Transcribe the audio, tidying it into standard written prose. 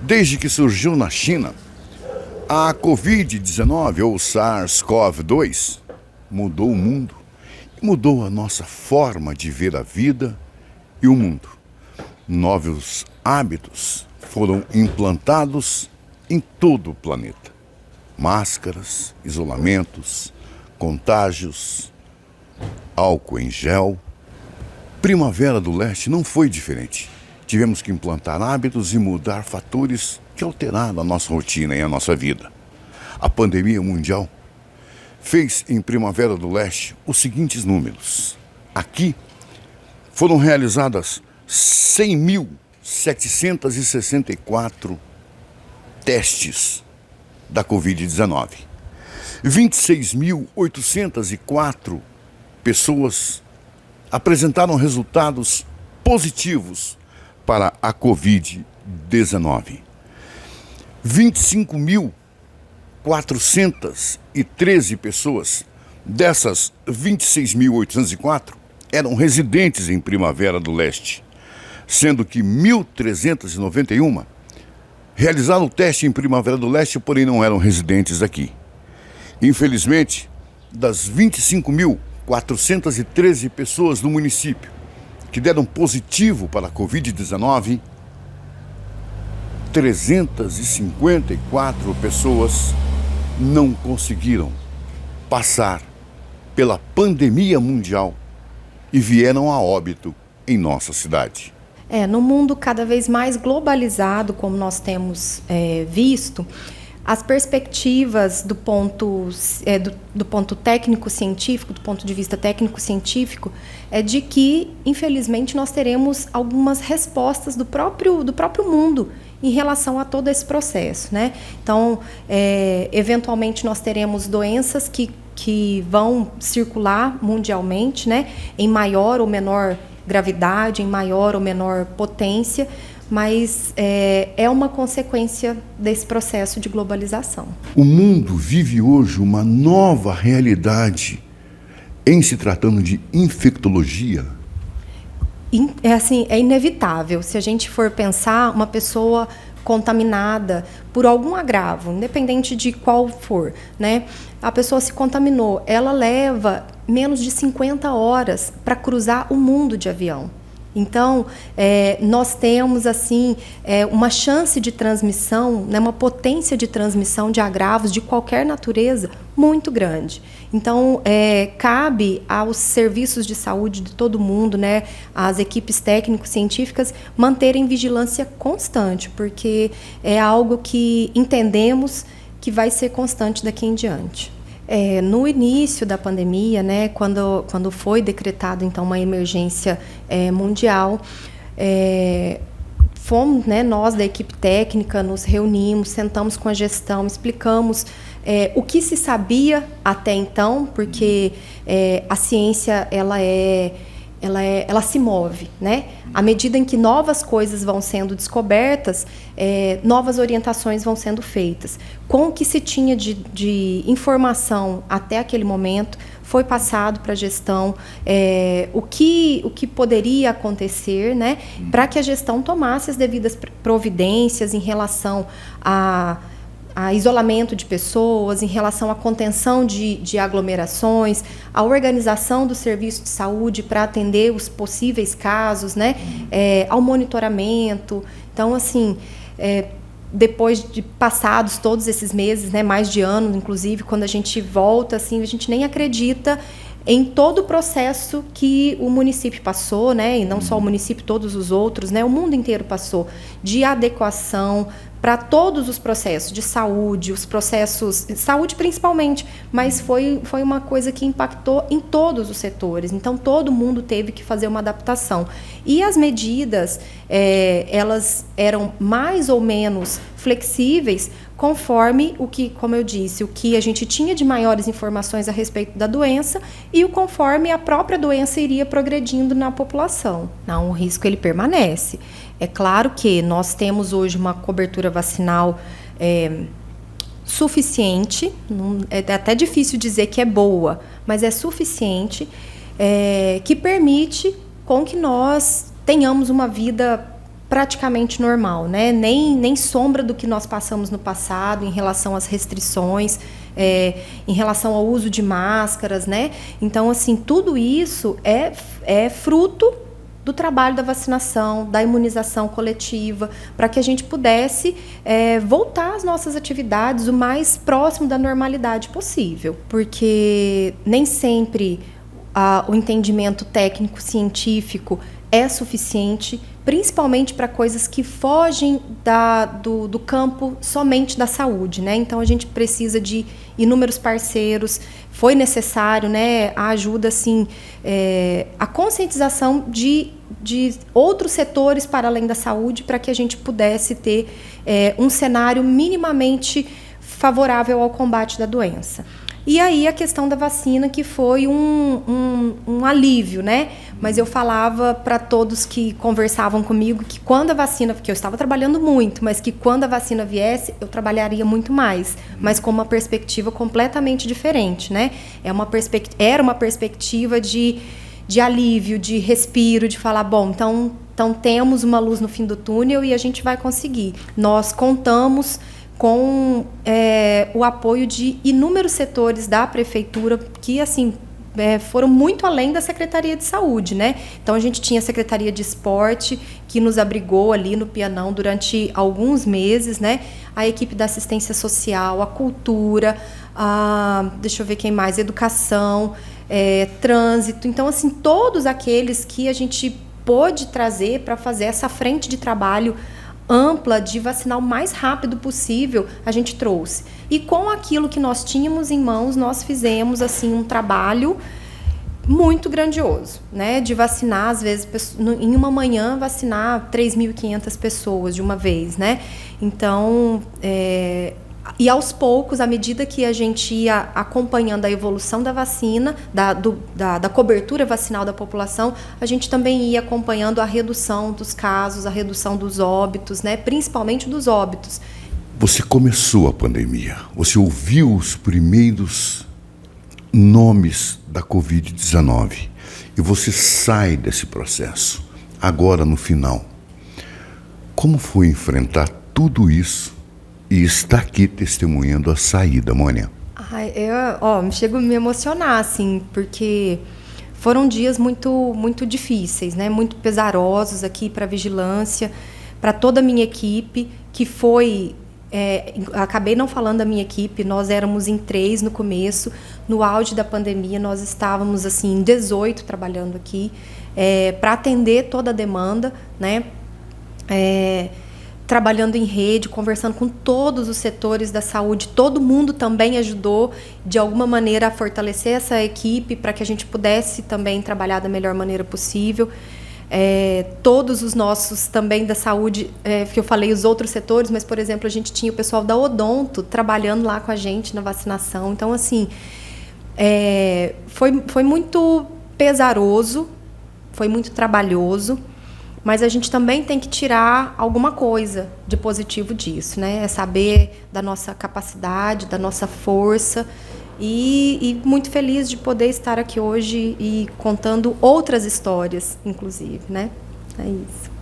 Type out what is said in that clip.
Desde que surgiu na China, a Covid-19 ou SARS-CoV-2 mudou o mundo, mudou a nossa forma de ver a vida e o mundo. Novos hábitos foram implantados em todo o planeta. Máscaras, isolamentos, contágios, álcool em gel. Primavera do Leste não foi diferente. Tivemos que implantar hábitos e mudar fatores que alteraram a nossa rotina e a nossa vida. A pandemia mundial fez em Primavera do Leste os seguintes números. Aqui foram realizadas 100.764 testes da Covid-19. 26.804 pessoas apresentaram resultados positivos para a Covid-19. 25.413 pessoas, dessas 26.804, eram residentes em Primavera do Leste, sendo que 1.391 realizaram o teste em Primavera do Leste, porém não eram residentes aqui. Infelizmente, das 25.413 pessoas do município que deram positivo para a Covid-19, 354 pessoas não conseguiram passar pela pandemia mundial e vieram a óbito em nossa cidade. No mundo cada vez mais globalizado, como nós temos visto, as perspectivas do ponto técnico-científico, do ponto de vista técnico-científico, é de que, infelizmente, nós teremos algumas respostas do próprio mundo em relação a todo esse processo, né? Então, eventualmente, nós teremos doenças que vão circular mundialmente, né? Em maior ou menor gravidade, em maior ou menor potência, mas é uma consequência desse processo de globalização. O mundo vive hoje uma nova realidade em se tratando de infectologia. É inevitável. Se a gente for pensar, uma pessoa contaminada por algum agravo, independente de qual for, né? A pessoa se contaminou, ela leva menos de 50 horas para cruzar o mundo de avião. Então, nós temos uma chance de transmissão, né, uma potência de transmissão de agravos de qualquer natureza muito grande. Então, cabe aos serviços de saúde de todo mundo, né, às equipes técnico-científicas, manterem vigilância constante, porque é algo que entendemos que vai ser constante daqui em diante. No início da pandemia, né, quando foi decretado então uma emergência mundial, fomos, né, nós da equipe técnica, nos reunimos, sentamos com a gestão, explicamos o que se sabia até então, porque a ciência ela se move, né? À medida em que novas coisas vão sendo descobertas, novas orientações vão sendo feitas. Com o que se tinha de informação até aquele momento, foi passado para a gestão o que poderia acontecer, né? Para que a gestão tomasse as devidas providências em relação a isolamento de pessoas, em relação à contenção de aglomerações, a organização do serviço de saúde para atender os possíveis casos, né? Ao monitoramento. Então, depois de passados todos esses meses, né, mais de ano, inclusive, quando a gente volta, a gente nem acredita em todo o processo que o município passou, né, e não só o município, todos os outros, né, o mundo inteiro passou, de adequação para todos os processos de saúde, os processos de saúde principalmente, mas foi uma coisa que impactou em todos os setores. Então, todo mundo teve que fazer uma adaptação. E as medidas, elas eram mais ou menos flexíveis conforme como eu disse, o que a gente tinha de maiores informações a respeito da doença e conforme a própria doença iria progredindo na população. Não, o risco ele permanece. É claro que nós temos hoje uma cobertura vacinal suficiente, é até difícil dizer que é boa, mas é suficiente, que permite com que nós tenhamos uma vida praticamente normal, né? Nem sombra do que nós passamos no passado em relação às restrições, em relação ao uso de máscaras, né? Então, assim, tudo isso é fruto do trabalho da vacinação, da imunização coletiva, para que a gente pudesse voltar às nossas atividades o mais próximo da normalidade possível. Porque nem sempre o entendimento técnico-científico é suficiente, principalmente para coisas que fogem do campo somente da saúde, né? Então, a gente precisa de inúmeros parceiros. Foi necessário, né, a ajuda, assim, a conscientização de outros setores para além da saúde, para que a gente pudesse ter um cenário minimamente favorável ao combate da doença. E aí a questão da vacina, que foi um alívio, né? Mas eu falava para todos que conversavam comigo que quando a vacina, porque eu estava trabalhando muito, mas que quando a vacina viesse, eu trabalharia muito mais, mas com uma perspectiva completamente diferente, né? Era uma perspectiva de alívio, de respiro, de falar, bom, então temos uma luz no fim do túnel e a gente vai conseguir. Nós contamos com o apoio de inúmeros setores da prefeitura que, assim, foram muito além da Secretaria de Saúde, né? Então, a gente tinha a Secretaria de Esporte, que nos abrigou ali no Pianão durante alguns meses, né? A equipe da assistência social, a cultura, deixa eu ver quem mais, educação, trânsito. Então, assim, todos aqueles que a gente pôde trazer para fazer essa frente de trabalho ampla de vacinar o mais rápido possível, a gente trouxe. E com aquilo que nós tínhamos em mãos, nós fizemos, assim, um trabalho muito grandioso, né? De vacinar, às vezes, em uma manhã, vacinar 3.500 pessoas de uma vez, né? Então, e aos poucos, à medida que a gente ia acompanhando a evolução da vacina, da cobertura vacinal da população, a gente também ia acompanhando a redução dos casos, a redução dos óbitos, né? Principalmente dos óbitos. Você começou a pandemia, você ouviu os primeiros nomes da Covid-19 e você sai desse processo, agora no final. Como foi enfrentar tudo isso e está aqui testemunhando a saída, Mônia? Eu chego a me emocionar, assim, porque foram dias muito, muito difíceis, né? Muito pesarosos aqui para a vigilância, para toda a minha equipe, que foi... acabei não falando da minha equipe, nós éramos em 3 no começo. No auge da pandemia, nós estávamos, assim, em 18 trabalhando aqui, para atender toda a demanda, né? Trabalhando em rede, conversando com todos os setores da saúde. Todo mundo também ajudou, de alguma maneira, a fortalecer essa equipe para que a gente pudesse também trabalhar da melhor maneira possível. Todos os nossos também da saúde, que eu falei os outros setores, mas, por exemplo, a gente tinha o pessoal da Odonto trabalhando lá com a gente na vacinação. Então, assim, foi muito pesaroso, foi muito trabalhoso, mas a gente também tem que tirar alguma coisa de positivo disso, né? É saber da nossa capacidade, da nossa força, e muito feliz de poder estar aqui hoje e contando outras histórias, inclusive, né? É isso.